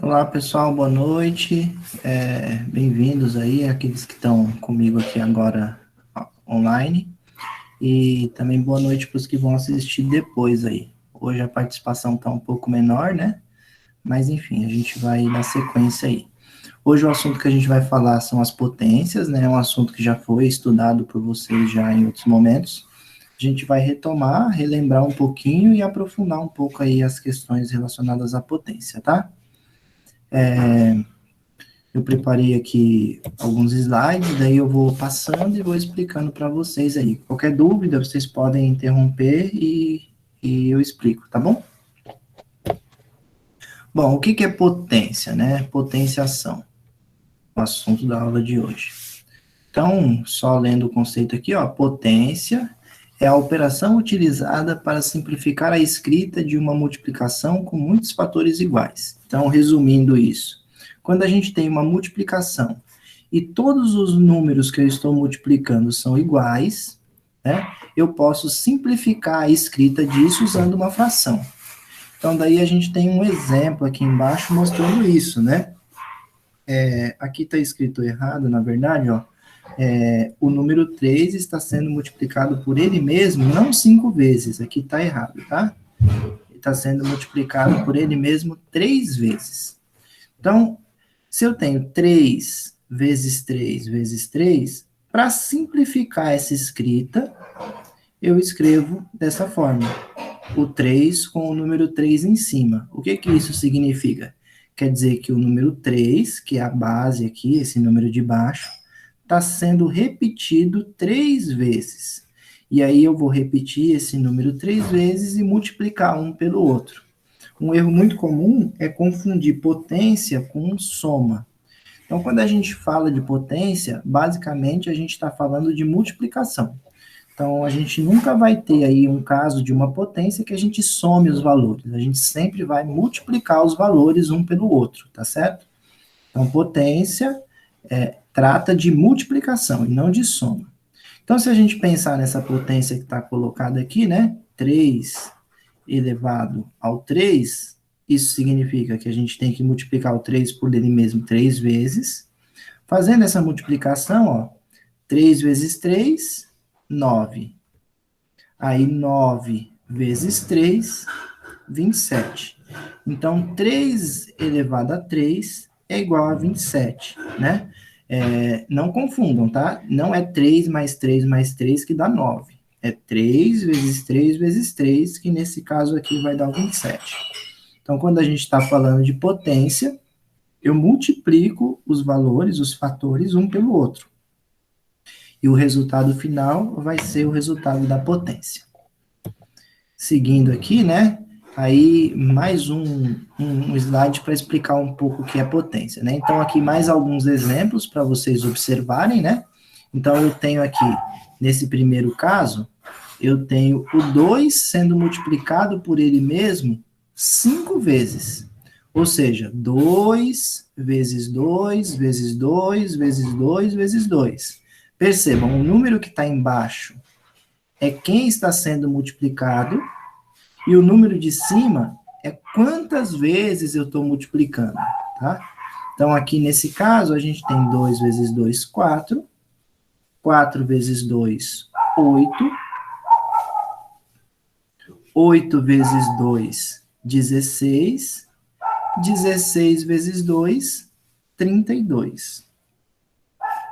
Olá, pessoal, boa noite. Bem-vindos aí, aqueles que estão comigo aqui agora online. E também boa noite para os que vão assistir depois aí. Hoje a participação está um pouco menor, né? Mas enfim, a gente vai na sequência aí. Hoje o assunto que a gente vai falar são as potências, né? É um assunto que já foi estudado por vocês já em outros momentos. A gente vai retomar, relembrar um pouquinho e aprofundar um pouco aí as questões relacionadas à potência, tá? Eu preparei aqui alguns slides, daí eu vou passando e vou explicando para vocês aí. Qualquer dúvida, vocês podem interromper e eu explico, tá bom? Bom, o que que é potência, né? Potenciação, o assunto da aula de hoje. Então, só lendo o conceito aqui, ó, potência é a operação utilizada para simplificar a escrita de uma multiplicação com muitos fatores iguais. Então, resumindo isso, quando a gente tem uma multiplicação e todos os números que eu estou multiplicando são iguais, né, eu posso simplificar a escrita disso usando uma fração. Então, daí a gente tem um exemplo aqui embaixo mostrando isso, né? Aqui está escrito errado, na verdade, ó. O número 3 está sendo multiplicado por ele mesmo, não 5 vezes, aqui está errado, tá? Está sendo multiplicado por ele mesmo 3 vezes. Então, se eu tenho 3 vezes 3 vezes 3, para simplificar essa escrita, eu escrevo dessa forma, o 3 com o número 3 em cima. O que que isso significa? Quer dizer que o número 3, que é a base aqui, esse número de baixo, está sendo repetido 3 vezes. E aí eu vou repetir esse número 3 vezes e multiplicar um pelo outro. Um erro muito comum é confundir potência com soma. Então, quando a gente fala de potência, basicamente a gente está falando de multiplicação. Então, a gente nunca vai ter aí um caso de uma potência que a gente some os valores. A gente sempre vai multiplicar os valores um pelo outro, tá certo? Então, potência trata de multiplicação e não de soma. Então, se a gente pensar nessa potência que está colocada aqui, né? 3 elevado ao 3, isso significa que a gente tem que multiplicar o 3 por ele mesmo 3 vezes. Fazendo essa multiplicação, ó, 3 vezes 3, 9. Aí 9 vezes 3, 27. Então, 3 elevado a 3 é igual a 27, né? Não confundam, tá? Não é 3 mais 3 mais 3 que dá 9. É 3 vezes 3 vezes 3, que nesse caso aqui vai dar 27. Então, quando a gente está falando de potência, eu multiplico os valores, os fatores, um pelo outro. E o resultado final vai ser o resultado da potência. Seguindo aqui, né? Aí, mais um slide para explicar um pouco o que é potência, né? Então, aqui mais alguns exemplos para vocês observarem, né? Então, eu tenho aqui, nesse primeiro caso, eu tenho o 2 sendo multiplicado por ele mesmo 5 vezes. Ou seja, 2 vezes 2 vezes 2 vezes 2 vezes 2. Percebam, o número que está embaixo é quem está sendo multiplicado, e o número de cima é quantas vezes eu estou multiplicando, tá? Então, aqui nesse caso, a gente tem 2 vezes 2, 4. 4 vezes 2, 8. 8 vezes 2, 16. 16 vezes 2, 32.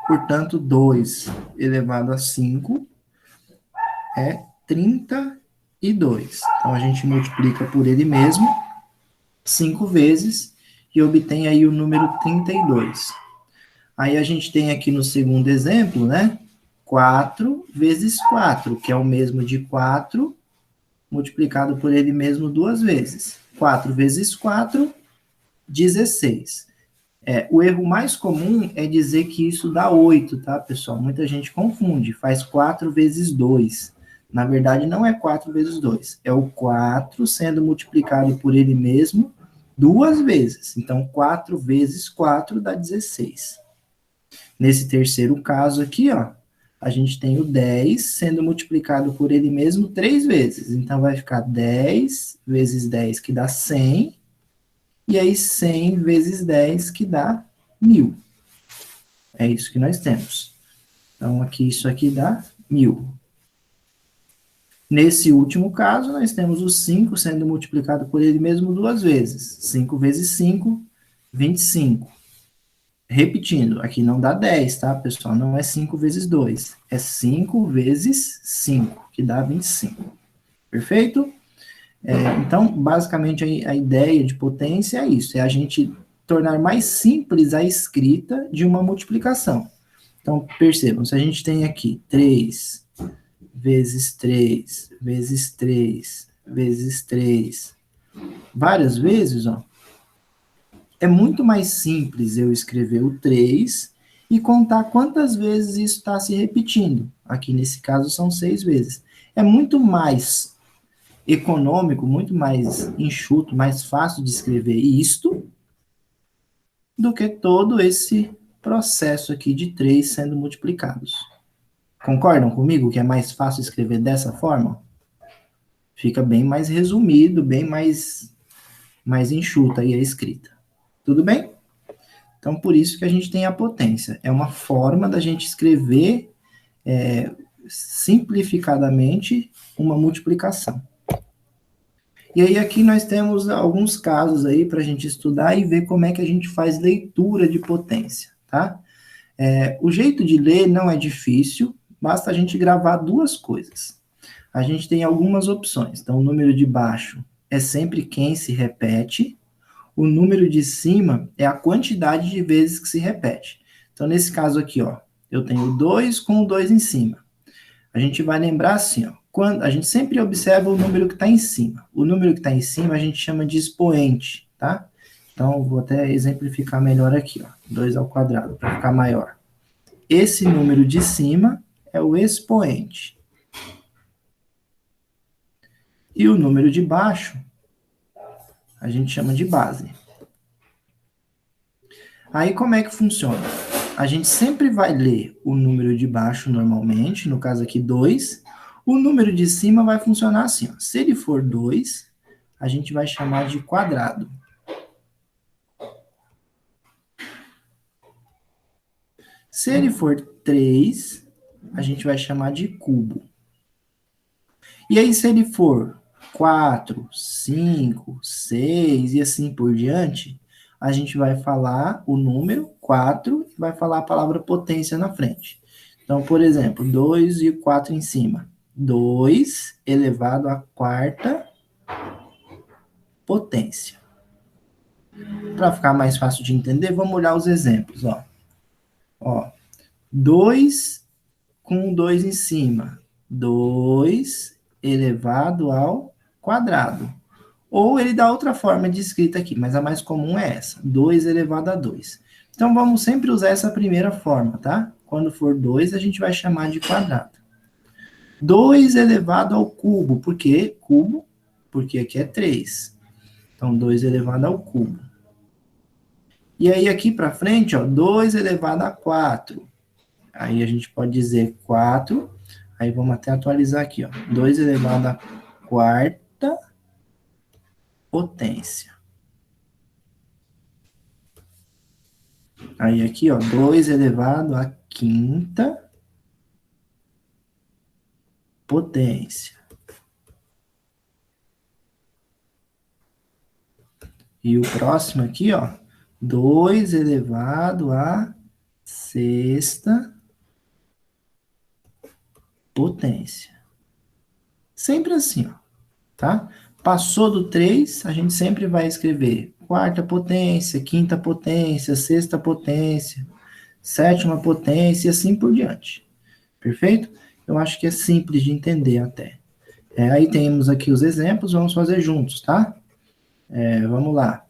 Portanto, 2 elevado a 5 é 32. Então, a gente multiplica por ele mesmo 5 vezes e obtém aí o número 32. Aí a gente tem aqui no segundo exemplo, né? 4 vezes 4, que é o mesmo de 4, multiplicado por ele mesmo duas vezes. 4 vezes 4, 16. O erro mais comum é dizer que isso dá 8, tá, pessoal? Muita gente confunde, faz 4 vezes 2. Na verdade, não é 4 vezes 2, é o 4 sendo multiplicado por ele mesmo duas vezes. Então, 4 vezes 4 dá 16. Nesse terceiro caso aqui, ó, a gente tem o 10 sendo multiplicado por ele mesmo três vezes. Então, vai ficar 10 vezes 10, que dá 100. E aí 100 vezes 10, que dá 1.000. É isso que nós temos. Então, aqui, isso aqui dá 1.000. Nesse último caso, nós temos o 5 sendo multiplicado por ele mesmo duas vezes. 5 vezes 5, 25. Repetindo, aqui não dá 10, tá, pessoal? Não é 5 vezes 2. É 5 vezes 5, que dá 25. Perfeito? Então, basicamente, a ideia de potência é isso. É a gente tornar mais simples a escrita de uma multiplicação. Então, percebam, se a gente tem aqui 3 vezes 3 vezes 3 vezes 3 várias vezes, ó, é muito mais simples eu escrever o 3 e contar quantas vezes isso está se repetindo. Aqui, nesse caso, são 6 vezes. É muito mais econômico, muito mais enxuto, mais fácil de escrever isto do que todo esse processo aqui de 3 sendo multiplicados. Concordam comigo que é mais fácil escrever dessa forma? Fica bem mais resumido, bem mais enxuta aí a escrita. Tudo bem? Então, por isso que a gente tem a potência. É uma forma da gente escrever simplificadamente uma multiplicação. E aí aqui nós temos alguns casos aí para a gente estudar e ver como é que a gente faz leitura de potência, tá? O jeito de ler não é difícil, basta a gente gravar duas coisas. A gente tem algumas opções. Então, o número de baixo é sempre quem se repete, o número de cima é a quantidade de vezes que se repete. Então, nesse caso aqui, ó, eu tenho 2 com o 2 em cima. A gente vai lembrar assim, ó, quando a gente sempre observa o número que está em cima. O número que está em cima a gente chama de expoente, tá? Então, vou até exemplificar melhor aqui, ó, 2 ao quadrado, para ficar maior. Esse número de cima é o expoente. E o número de baixo a gente chama de base. Aí, como é que funciona? A gente sempre vai ler o número de baixo normalmente, no caso aqui 2. O número de cima vai funcionar assim, ó. Se ele for 2, a gente vai chamar de quadrado. Se ele for 3, a gente vai chamar de cubo. E aí, se ele for 4, 5, 6 e assim por diante, a gente vai falar o número 4 e vai falar a palavra potência na frente. Então, por exemplo, 2 e 4 em cima. 2 elevado à quarta potência. Para ficar mais fácil de entender, vamos olhar os exemplos. Ó, 2 com 2 em cima. 2 elevado ao quadrado. Ou ele dá outra forma de escrita aqui, mas a mais comum é essa, 2 elevado a 2. Então, vamos sempre usar essa primeira forma, tá? Quando for 2, a gente vai chamar de quadrado. 2 elevado ao cubo, por quê? Cubo, porque aqui é 3. Então, 2 elevado ao cubo. E aí, aqui para frente, ó, 2 elevado a 4. Aí a gente pode dizer 4. Aí vamos até atualizar aqui, ó. 2 elevado a quarta potência. Aí aqui, ó, 2 elevado à quinta potência. E o próximo aqui, ó, 2 elevado à sexta potência. Sempre assim, ó, tá? Passou do 3, a gente sempre vai escrever quarta potência, quinta potência, sexta potência, sétima potência e assim por diante. Perfeito? Eu acho que é simples de entender até. Aí temos aqui os exemplos, vamos fazer juntos, tá? Vamos lá.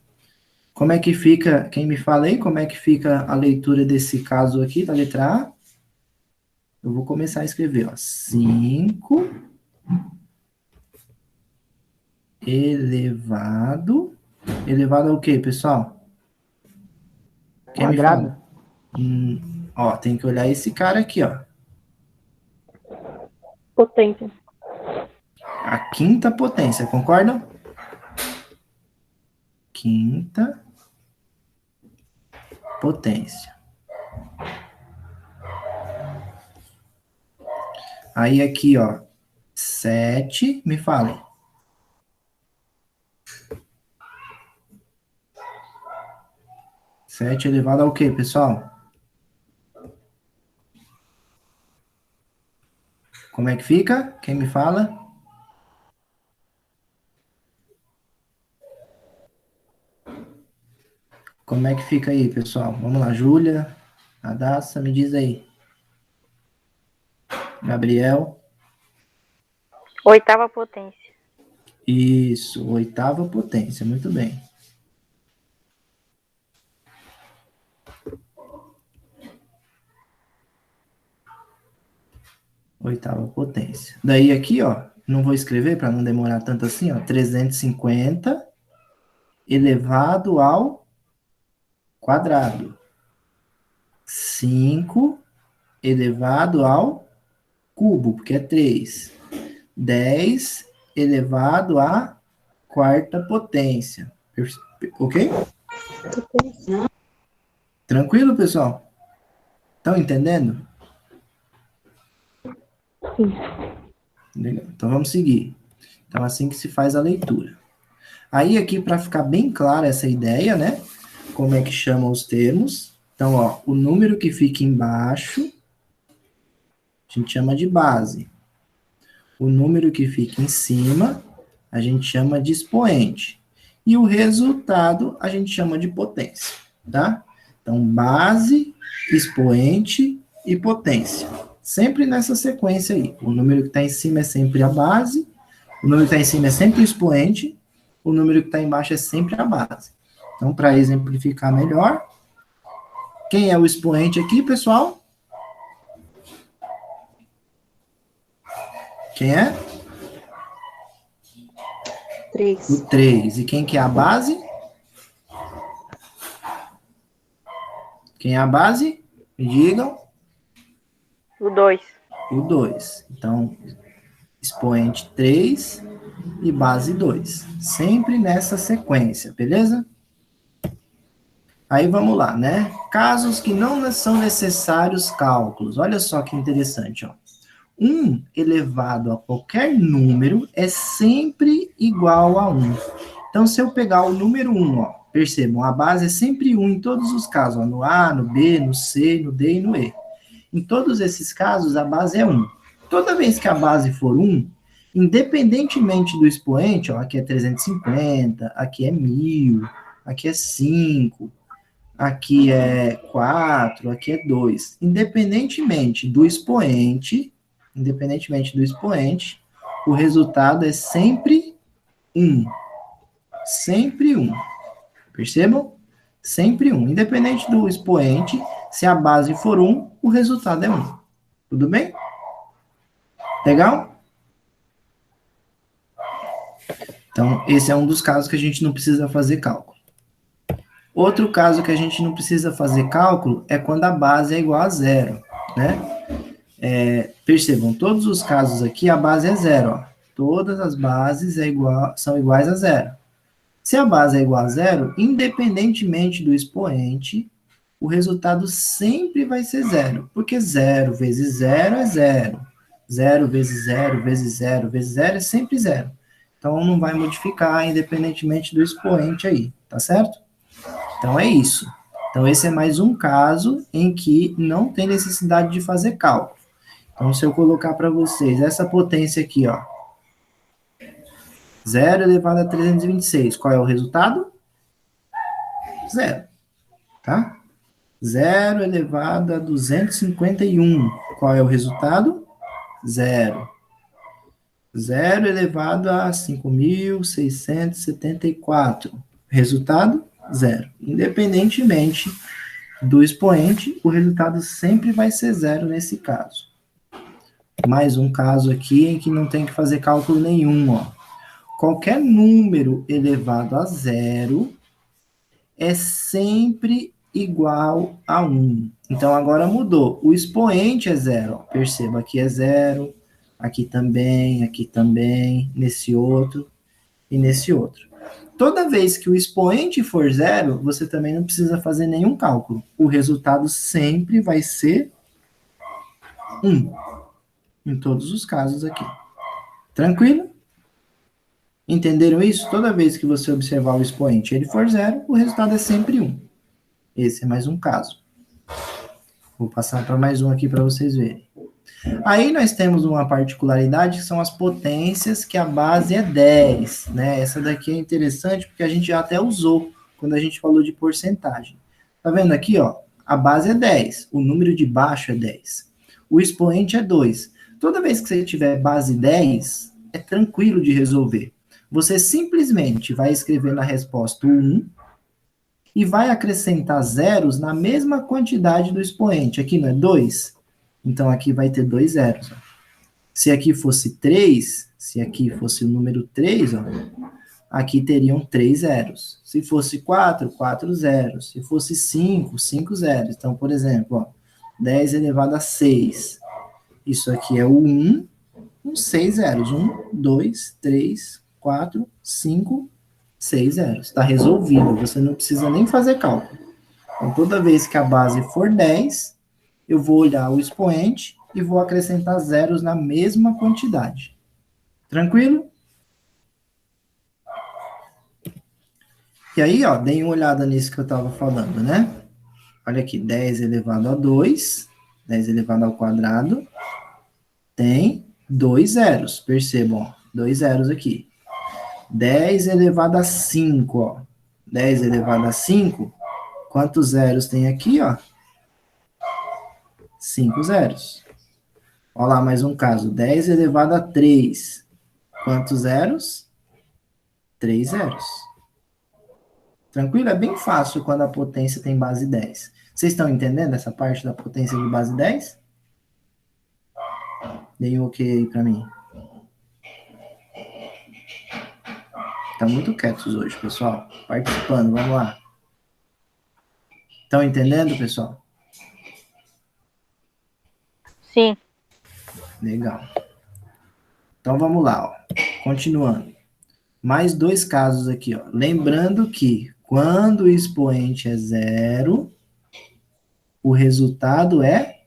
Como é que fica, quem me fala aí, como é que fica a leitura desse caso aqui, da letra A? Eu vou começar a escrever, ó. 5 elevado. Elevado ao quê, pessoal? Quem me Quadrado. fala? Ó, tem que olhar esse cara aqui, ó. quinta potência. Aí aqui, ó, 7, me falem. Sete elevado ao quê, pessoal? Como é que fica? Quem me fala? Como é que fica aí, pessoal? Vamos lá, Júlia, Adassa, me diz aí. Gabriel. Oitava potência. Isso, oitava potência, muito bem. Oitava potência. Daí aqui, ó, não vou escrever para não demorar tanto assim, ó, 350 elevado ao quadrado. 5 elevado ao cubo, porque é 3. 10 elevado à quarta potência. Ok? Tranquilo, pessoal? Estão entendendo? Sim. Legal. Então vamos seguir. Então assim que se faz a leitura. Aí aqui para ficar bem clara essa ideia, né? Como é que chama os termos? Então, ó, o número que fica embaixo a gente chama de base. O número que fica em cima a gente chama de expoente. E o resultado a gente chama de potência, tá? Então, base, expoente e potência. Sempre nessa sequência aí. O número que está em cima é sempre a base, o número que está em cima é sempre o expoente, o número que está embaixo é sempre a base. Então, para exemplificar melhor, quem é o expoente aqui, pessoal? Quem é? 3. O 3. E quem que é a base? Quem é a base? Me digam. O 2. O 2. Então, expoente 3 e base 2. Sempre nessa sequência, beleza? Aí vamos lá, né? Casos que não são necessários cálculos. Olha só que interessante, ó. 1 elevado a qualquer número é sempre igual a 1. Então, se eu pegar o número 1, ó, percebam, a base é sempre 1 em todos os casos, ó, no A, no B, no C, no D e no E. Em todos esses casos, a base é 1. Toda vez que a base for 1, independentemente do expoente, ó, aqui é 350, aqui é 1000, aqui é 5, aqui é 4, aqui é 2. Independentemente do expoente, o resultado é sempre 1. Sempre 1. Percebam? Sempre 1. Independente do expoente, se a base for 1, o resultado é 1. Tudo bem? Legal? Então, esse é um dos casos que a gente não precisa fazer cálculo. Outro caso que a gente não precisa fazer cálculo é quando a base é igual a zero, né? Percebam, todos os casos aqui a base é zero, ó. Todas as bases são iguais a zero. Se a base é igual a zero, independentemente do expoente, o resultado sempre vai ser zero, porque 0 vezes 0 é 0. 0 vezes 0 vezes 0 vezes 0 é sempre 0. Então, não vai modificar independentemente do expoente aí, tá certo? Então, é isso. Então, esse é mais um caso em que não tem necessidade de fazer cálculo. Então, se eu colocar para vocês essa potência aqui, ó, 0 elevado a 326, qual é o resultado? 0, tá? 0 elevado a 251, qual é o resultado? 0. 0 elevado a 5.674, resultado? 0. Independentemente do expoente, o resultado sempre vai ser 0 nesse caso. Mais um caso aqui em que não tem que fazer cálculo nenhum, ó. Qualquer número elevado a 0 é sempre igual a 1. Então, agora mudou. O expoente é 0. Perceba, aqui é 0, aqui também, nesse outro e nesse outro. Toda vez que o expoente for zero, você também não precisa fazer nenhum cálculo. O resultado sempre vai ser 1. Em todos os casos aqui. Tranquilo? Entenderam isso? Toda vez que você observar o expoente e ele for zero, o resultado é sempre 1. Esse é mais um caso. Vou passar para mais um aqui para vocês verem. Aí nós temos uma particularidade que são as potências, que a base é 10, né? Essa daqui é interessante porque a gente já até usou quando a gente falou de porcentagem. Tá vendo aqui, ó? A base é 10, o número de baixo é 10. O expoente é 2. Toda vez que você tiver base 10, é tranquilo de resolver. Você simplesmente vai escrever na resposta o 1 e vai acrescentar zeros na mesma quantidade do expoente. Aqui não é 2? Então, aqui vai ter 2 zeros. Ó. Se aqui fosse 3, se aqui fosse o número 3, ó, aqui teriam 3 zeros. Se fosse 4, 4 zeros. Se fosse 5, 5 zeros. Então, por exemplo, ó, 10 elevado a 6. Isso aqui é o 1, com 6 zeros. 1, 2, 3, 4, 5, 6 zeros. Está resolvido. Você não precisa nem fazer cálculo. Então, toda vez que a base for 10, eu vou olhar o expoente e vou acrescentar zeros na mesma quantidade. Tranquilo? E aí, ó, deem uma olhada nisso que eu estava falando, né? Olha aqui, 10 elevado a 2, 10 elevado ao quadrado, tem 2 zeros. Percebam, ó, 2 zeros aqui. 10 elevado a 5, ó. 10 elevado a 5, quantos zeros tem aqui, ó? 5 zeros. Olha lá, mais um caso. 10 elevado a 3. Quantos zeros? 3 zeros. Tranquilo? É bem fácil quando a potência tem base 10. Vocês estão entendendo essa parte da potência de base 10? Deem um ok aí para mim. Estão muito quietos hoje, pessoal. Participando, vamos lá. Estão entendendo, pessoal? Sim. Legal. Então vamos lá, ó. Continuando. Mais 2 casos aqui, ó. Lembrando que quando o expoente é zero, o resultado é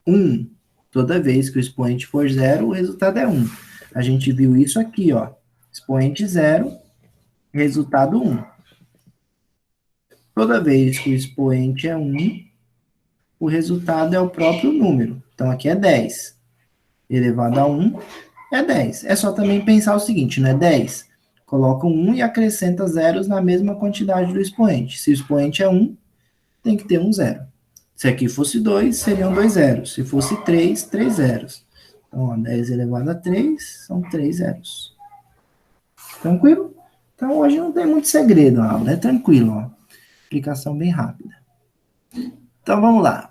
1. Toda vez que o expoente for zero, o resultado é 1. A gente viu isso aqui, ó. Expoente zero, resultado 1. Toda vez que o expoente é 1, o resultado é o próprio número. Então, aqui é 10. Elevado a 1 é 10. É só também pensar o seguinte, não é 10? Coloca um 1 e acrescenta zeros na mesma quantidade do expoente. Se o expoente é 1, tem que ter um zero. Se aqui fosse 2, seriam 2 zeros. Se fosse 3, 3 zeros. Então, ó, 10 elevado a 3 são 3 zeros. Tranquilo? Então, hoje não tem muito segredo a aula. É tranquilo, ó. Explicação bem rápida. Então, vamos lá.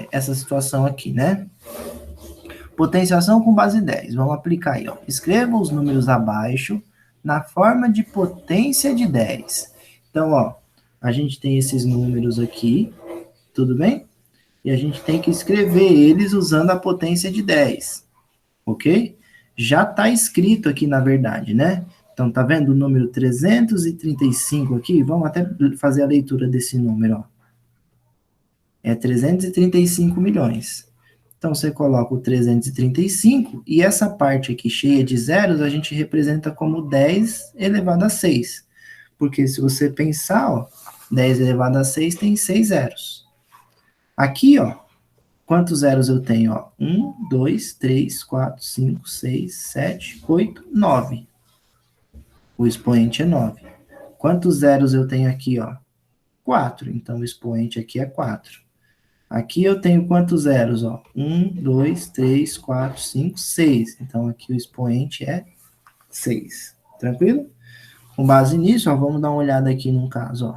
Essa situação aqui, né? Potenciação com base 10. Vamos aplicar aí, ó. Escreva os números abaixo na forma de potência de 10. Então, ó, a gente tem esses números aqui, tudo bem? E a gente tem que escrever eles usando a potência de 10, ok? Já está escrito aqui, na verdade, né? Então, tá vendo o número 335 aqui? Vamos até fazer a leitura desse número, ó. É 335 milhões. Então, você coloca o 335 e essa parte aqui cheia de zeros a gente representa como 10 elevado a 6. Porque se você pensar, ó, 10 elevado a 6 tem 6 zeros. Aqui, ó, quantos zeros eu tenho? Ó? 1, 2, 3, 4, 5, 6, 7, 8, 9. O expoente é 9. Quantos zeros eu tenho aqui? Ó? 4. Então, o expoente aqui é 4. Aqui eu tenho quantos zeros? Ó? 1, 2, 3, 4, 5, 6. Então, aqui o expoente é 6. Tranquilo? Com base nisso, ó, vamos dar uma olhada aqui num caso. Ó.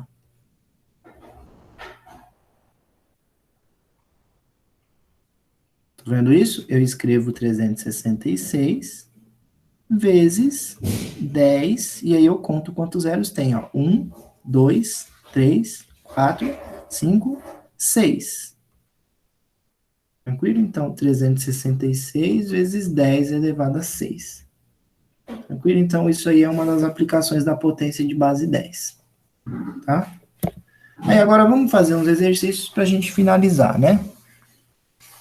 Tá vendo isso? Eu escrevo 366 vezes 10, e aí eu conto quantos zeros tem. Ó. 1, 2, 3, 4, 5, 6. Tranquilo? Então, 366 vezes 10 elevado a 6. Tranquilo? Então, isso aí é uma das aplicações da potência de base 10. Tá? Aí, agora vamos fazer uns exercícios para a gente finalizar, né?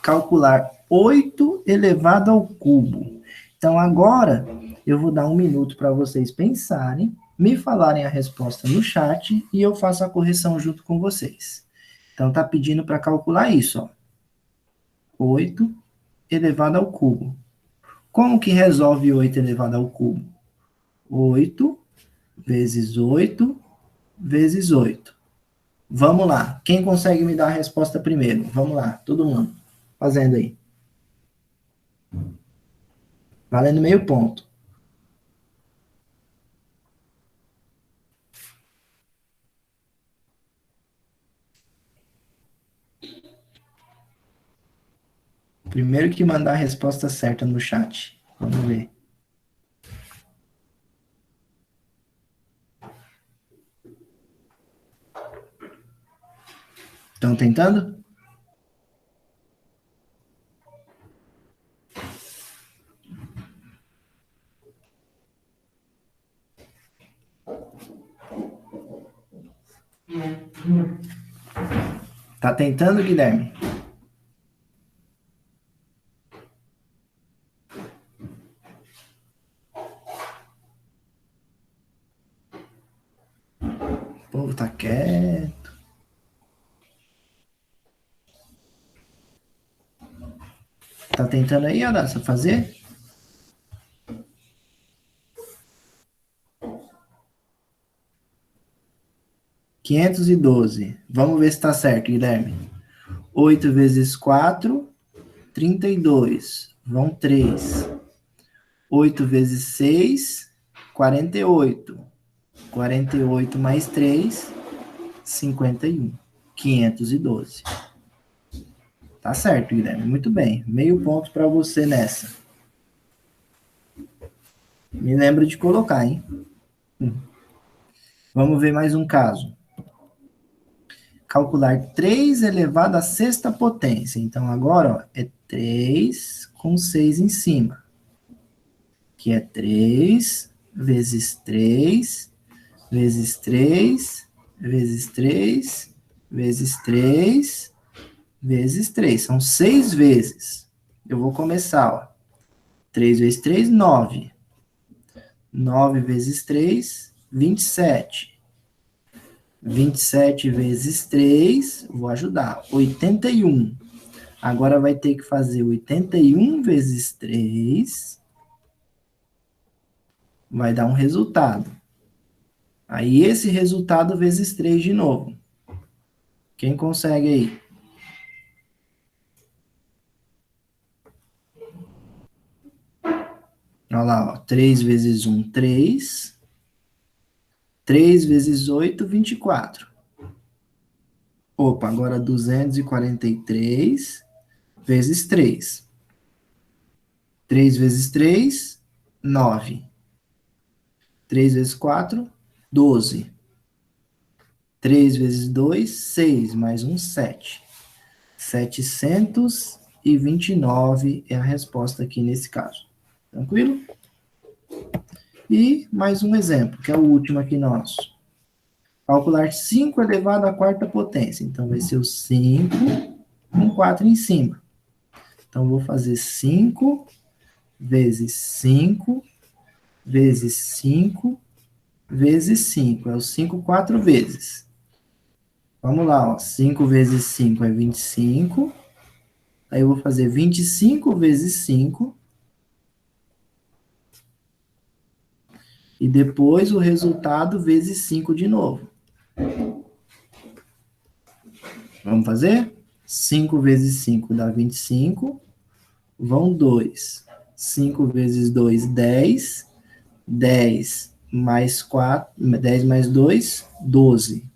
Calcular 8 elevado ao cubo. Então, agora, eu vou dar um minuto para vocês pensarem, me falarem a resposta no chat e eu faço a correção junto com vocês. Então, tá pedindo para calcular isso, ó. 8 elevado ao cubo. Como que resolve 8 elevado ao cubo? 8 vezes 8 vezes 8. Vamos lá. Quem consegue me dar a resposta primeiro? Vamos lá, todo mundo. Fazendo aí. Valendo meio ponto. Primeiro que mandar a resposta certa no chat. Vamos ver. Estão tentando? Tá tentando, Guilherme? O povo tá quieto. Tá tentando aí, Adassa, fazer? $512. Vamos ver se tá certo, Guilherme. 8 vezes 4, 32. Vão 3. 8 vezes 6, 48. 48 mais 3, 51. 512. Tá certo, Guilherme. Muito bem. Meio ponto para você nessa. Me lembra de colocar, hein? Vamos ver mais um caso. Calcular 3 elevado à sexta potência. Então, agora, ó, é 3 com 6 em cima. Que é 3 vezes 3, vezes 3, vezes 3, vezes 3, vezes 3. São 6 vezes. Eu vou começar, ó. 3 vezes 3, 9. 9 vezes 3, 27. 27 vezes 3, vou ajudar, 81. Agora vai ter que fazer 81 vezes 3, vai dar um resultado. Aí esse resultado vezes 3 de novo. Quem consegue aí? Olha lá, ó, 3 vezes 1, 3. 3 vezes 8, 24. Opa, agora 243 vezes 3. 3 vezes 3, 9. 3 vezes 4, 12. 3 vezes 2, 6. Mais um, 7. 729 é a resposta aqui nesse caso. Tranquilo? E mais um exemplo, que é o último aqui nosso. Calcular 5 elevado à quarta potência. Então, vai ser o 5 com 4 em cima. Então, vou fazer 5 vezes 5 vezes 5 vezes 5. É o 5 4 vezes. Vamos lá, ó. 5 vezes 5 é 25. Aí eu vou fazer 25 vezes 5. E depois o resultado vezes 5 de novo. Vamos fazer? 5 vezes 5 dá 25. Vão 2. 5 vezes 2, 10. 10 mais 4, 10 mais 2, 12.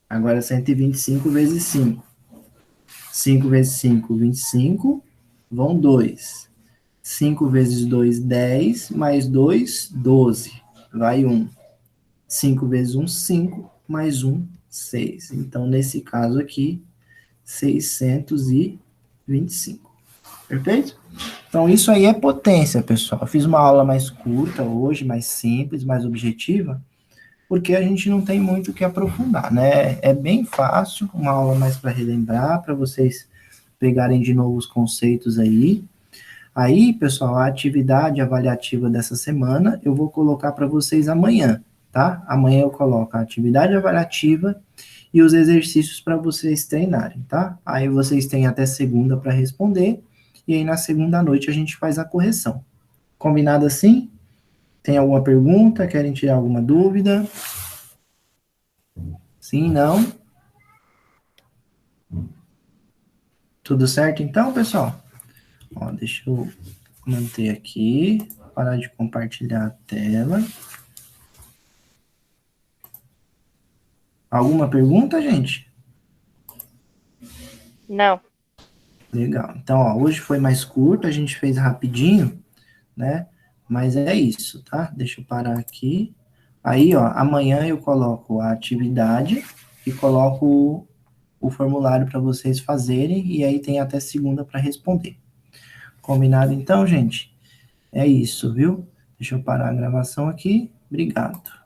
Agora 125 vezes 5. 5 vezes 5, 25. Vão 2. 5 vezes 2, 10. Mais 2, 12. Vai 1. 5 vezes 1, 5. Mais 1, 6. Então, nesse caso aqui, 625. Perfeito? Então, isso aí é potência, pessoal. Eu fiz uma aula mais curta hoje, mais simples, mais objetiva, porque a gente não tem muito o que aprofundar, né? É bem fácil, uma aula mais para relembrar, para vocês pegarem de novo os conceitos aí. Aí, pessoal, a atividade avaliativa dessa semana eu vou colocar para vocês amanhã, tá? Amanhã eu coloco a atividade avaliativa e os exercícios para vocês treinarem, tá? Aí vocês têm até segunda para responder, e aí na segunda noite a gente faz a correção. Combinado assim? Tem alguma pergunta? Querem tirar alguma dúvida? Sim, não? Tudo certo então, pessoal? Ó, deixa eu manter aqui, parar de compartilhar a tela. Alguma pergunta, gente? Não. Legal. Então, ó, hoje foi mais curto, a gente fez rapidinho, né? Mas é isso, tá? Deixa eu parar aqui. Aí, ó, amanhã eu coloco a atividade e coloco o formulário para vocês fazerem, e aí tem até segunda para responder. Combinado então, gente? É isso, viu? Deixa eu parar a gravação aqui. Obrigado.